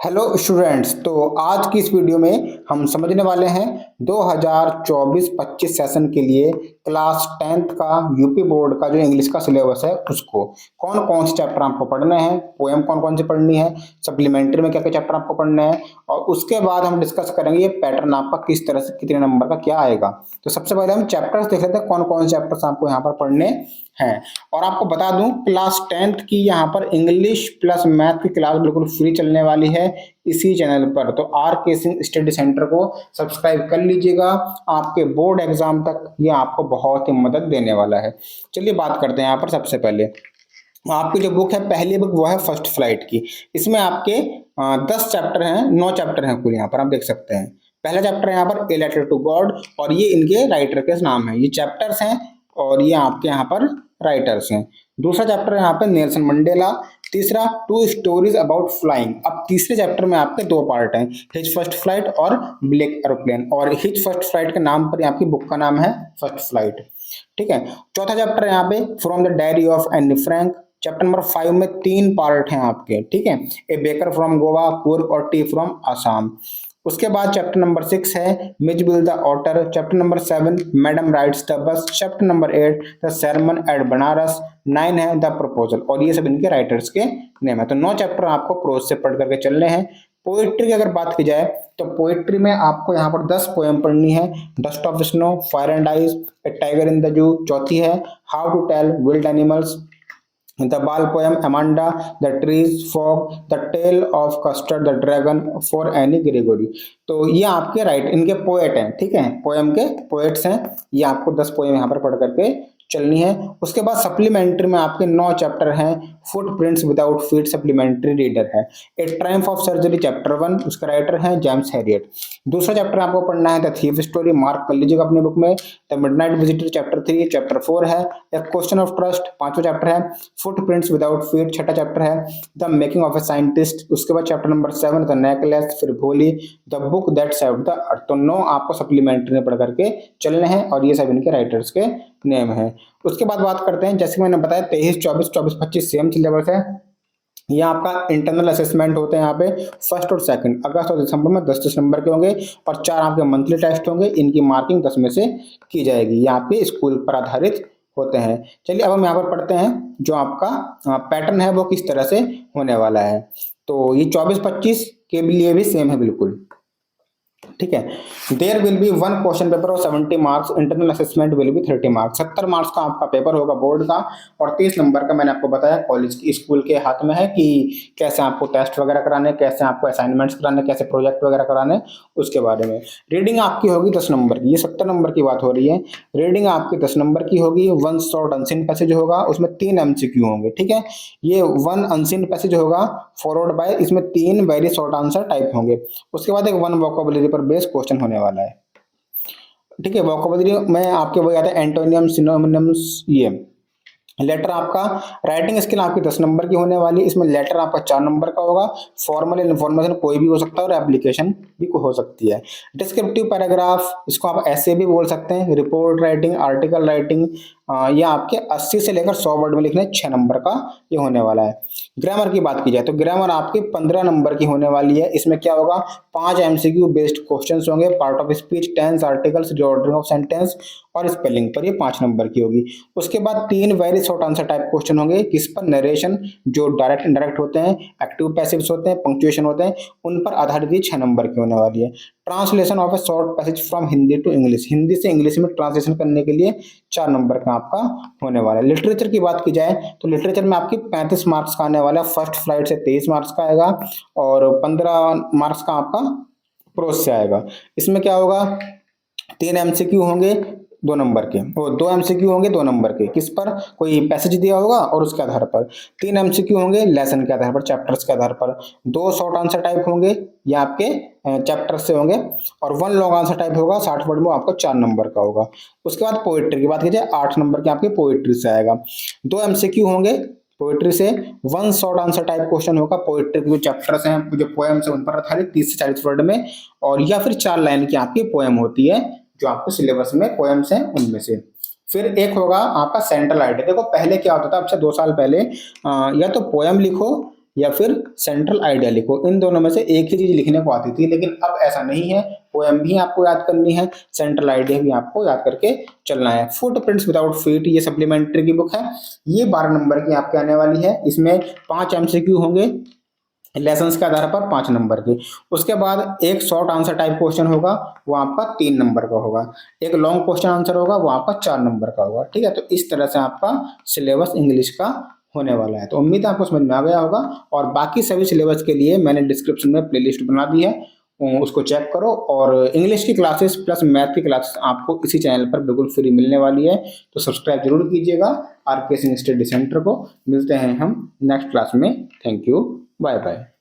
Hello students. तो आज की इस वीडियो में हम समझने वाले हैं 2024-25 सेशन के लिए क्लास 10th का यूपी बोर्ड का जो इंग्लिश का सिलेबस है उसको कौन कौन से चैप्टर आपको पढ़ने हैं, पोएम कौन कौन सी पढ़नी है, सप्लीमेंट्री में क्या क्या चैप्टर आपको पढ़ने हैं और उसके बाद हम डिस्कस करेंगे ये पैटर्न आपका किस तरह से कितने नंबर का क्या आएगा। तो सबसे पहले हम चैप्टर्स देख लेते हैं कौन कौन से चैप्टर्स आपको यहाँ पर पढ़ने हैं। और आपको बता दूं क्लास 10th की यहाँ पर इंग्लिश प्लस मैथ की क्लास बिल्कुल फ्री चलने वाली है इसी चैनल पर। तो आर के सिंह स्टडी सेंटर को सब्सक्राइब कर लीजिएगा, आपके बोर्ड एग्जाम तक ये आपको बहुत ही मदद देने वाला है। चलिए बात करते हैं यहाँ पर। सबसे पहले आपकी जो बुक है, पहली बुक वो है फर्स्ट फ्लाइट की। इसमें आपके 10 चैप्टर हैं, 9 चैप्टर हैं कुल। यहाँ पर आप देख सकते हैं पहला चैप्टर है यहाँ पर ए लेटर टू गॉड और ये इनके राइटर के नाम है, ये चैप्टर्स हैं और ये आपके यहाँ पर राइटर्स हैं। दूसरा चैप्टर यहाँ पे नेल्सन मंडेला। तीसरा टू स्टोरीज अबाउट फ्लाइंग। अब तीसरे चैप्टर में आपके 2 पार्ट हैं, हिज फर्स्ट फ्लाइट और ब्लैक एरोप्लेन। और हिज फर्स्ट फ्लाइट के नाम पर आपकी बुक का नाम है फर्स्ट फ्लाइट, ठीक है। चौथा चैप्टर यहाँ पे from the diary of Anne Frank. Chapter number 5 में 3 पार्ट हैं आपके, ठीक है। ए बेकर फ्रॉम गोवा, कुर्ग और टी फ्रॉम आसाम। उसके बाद चैप्टर नंबर 6 है Mijbil the otter. Chapter number 7 madam rides the bus. Chapter number 8 the sermon at Benares. 9 है द प्रपोजल। और ये सब इनके राइटर्स के नेम है। तो 9 चैप्टर आपको प्रोज से पढ़ करके चलने हैं। पोइट्री की अगर बात की जाए तो पोइट्री में आपको यहाँ पर 10 पोएम पढ़नी है। Dust of snow, fire and ice, a tiger in the zoo. चौथी है how to tell wild animals, the ball poem Amanda, the trees fog, the tale of Custard the dragon for Anne Gregory. तो ये आपके right इनके poet हैं, ठीक है, poem के पोएट्स हैं। ये आपको 10 पोएम यहाँ पर पढ़ करके चलनी है। उसके बाद सप्लीमेंट्री में आपके 9 चैप्टर हैं। Footprints without feet supplementary reader है। A triumph of surgery chapter 1, उसका राइटर है जेम्स हैरियट। दूसरा चैप्टर आपको पढ़ना है द थीफ स्टोरी, मार्क कर लीजिएगा अपने बुक में। The midnight visitor chapter 3, chapter 4 है। ए क्वेश्चन ऑफ ट्रस्ट, 5वां चैप्टर है। फुटप्रिंट्स विदाउट फीट, 6ठा चैप्टर है। The making of a scientist, उसके बाद चैप्टर नंबर 7 द नेकलेस, फिर भोली, the book that saved the earth. तो 9 आपको सप्लीमेंट्री में पढ़ करके चलने हैं और ये सब इनके राइटर्स के नेम है। उसके बाद बात करते हैं, जैसे मैंने बताया 23, 24, 24, 25 सेम सिलेबस है। ये आपका इंटरनल असेसमेंट होते हैं यहाँ पे फर्स्ट और सेकंड, अगस्त और दिसंबर में 10-10 नंबर के होंगे और 4 आपके मंथली टेस्ट होंगे। इनकी मार्किंग 10 में से की जाएगी। ये आपके स्कूल पर आधारित होते हैं। चलिए अब हम यहाँ पर पढ़ते हैं जो आपका पैटर्न है वो किस तरह से होने वाला है। तो ये 24-25 के लिए भी सेम है बिल्कुल, ठीक है। There will be 1 question paper of 70 marks, internal assessment will be 30 marks. 70 marks का आपका पेपर होगा बोर्ड का और 30 नंबर का मैंने आपको बताया कॉलेज की स्कूल के हाथ में है कि कैसे आपको टेस्ट वगैरह कराने, कैसे आपको असाइनमेंट्स कराने, कैसे प्रोजेक्ट वगैरह कराने, उसके बारे में। रीडिंग आपकी होगी 10 नंबर की। ये 70 नंबर की बात हो रही है। रीडिंग आपकी 10 नंबर की होगी। 1 शॉर्ट अनसीन पैसेज होगा, उसमें 3 एमसीक्यू होंगे, ठीक है। ये 1 अनसीन पैसेज होगा फॉलोड बाय, इसमें 3 वेरी शॉर्ट आंसर टाइप होंगे। उसके बाद एक 1 वोकैबुलरी पर बेस क्वेश्चन होने वाला है, ठीक है। वोकैबुलरी में आपके वो आता है एंटोनियम, सिनोनिम्स। ये लेटर आपका राइटिंग स्किल आपकी 10 नंबर की होने वाली है। इसमें लेटर आपका 4 नंबर का होगा। फॉर्मल इन्फॉर्मेशन कोई भी हो सकता है और एप्लीकेशन भी हो सकती है। डिस्क्रिप्टिव पैराग्राफ, इसको आप ऐसे भी बोल सकते हैं। रिपोर्ट राइटिंग, आर्टिकल राइटिंग, ये आपके 80 से लेकर 100 वर्ड में लिखने 6 नंबर का ये होने वाला है। ग्रामर की बात की जाए तो ग्रामर आपकी 15 नंबर की होने वाली है। इसमें क्या होगा, 5 एमसीक्यू बेस्ड क्वेश्चंस होंगे। Part of speech, tense, articles, reordering of sentence और स्पेलिंग पर ये 5 नंबर की होगी। उसके बाद 3 very short answer type question होंगे, किस पर, नरेशन, जो डायरेक्ट इनडायरेक्ट होते हैं, एक्टिव पैसिव्स होते हैं, पंक्चुएशन होते हैं, उन पर आधारित ये 6 नंबर की होने वाली है। Translation of a short passage from Hindi to English, Hindi से इंग्लिश में ट्रांसलेशन करने के लिए 4 नंबर का आपका होने वाला है। लिटरेचर की बात की जाए तो लिटरेचर में आपकी 35 मार्क्स का आने वाला है। फर्स्ट फ्लाइट से 23 मार्क्स का आएगा और 15 मार्क्स का आपका प्रोज से आएगा। इसमें क्या होगा, 3 एमसीक्यू होंगे 2 नंबर के, वो 2 एमसीक्यू होंगे 2 नंबर के, किस पर, कोई पैसेज दिया होगा और उसके आधार पर। 3 एमसीक्यू होंगे लेसन के आधार पर, चैप्टर्स के आधार पर। 2 शॉर्ट आंसर टाइप होंगे, ये आपके चैप्टर से होंगे और 1 लॉन्ग आंसर टाइप होगा 60 वर्ड में, आपको 4 नंबर का होगा। उसके बाद पोएट्री की बात की जाए 8 नंबर के आपके पोएट्री से आएगा। 2 एमसीक्यू होंगे पोएट्री से, 1 शॉर्ट आंसर टाइप क्वेश्चन होगा पोएट्री के जो चैप्टर्स हैं, जो पोएम्स हैं उन पर आधारित 30 से 40 वर्ड में, और या फिर 4 लाइन की आपकी पोएम होती है जो आपको सिलेबस में पोएम्स हैं उनमें से। फिर एक होगा आपका सेंट्रल आइडिया। देखो पहले क्या होता था, अब से 2 साल पहले या तो पोएम लिखो या फिर सेंट्रल आइडिया लिखो। इन दोनों में से एक ही चीज लिखने को आती थी, लेकिन अब ऐसा नहीं है। पोएम भी आपको याद करनी है, सेंट्रल आइडिया भी आपको याद करके चलना है। फुटप्रिंट्स विदाउट फीट, ये सप्लीमेंट्री की बुक है, ये 12 नंबर की आपके आने वाली है। इसमें 5 एमसीक्यू होंगे लेसन्स के आधार पर 5 नंबर के। उसके बाद एक शॉर्ट आंसर टाइप क्वेश्चन होगा, वो आपका 3 नंबर का होगा। एक लॉन्ग क्वेश्चन आंसर होगा, वो आपका 4 नंबर का होगा। ठीक है, तो इस तरह से आपका सिलेबस इंग्लिश का होने वाला है। तो उम्मीद है आपको समझ में आ गया होगा। और बाकी सभी सिलेबस के लिए मैंने डिस्क्रिप्शन में प्लेलिस्ट बना दी है, उसको चेक करो। और इंग्लिश की क्लासेस प्लस मैथ की क्लासेस आपको इसी चैनल पर बिल्कुल फ्री मिलने वाली है, तो सब्सक्राइब जरूर कीजिएगा आरके सिंह स्टडी सेंटर को। मिलते हैं हम नेक्स्ट क्लास में। Thank you, bye bye.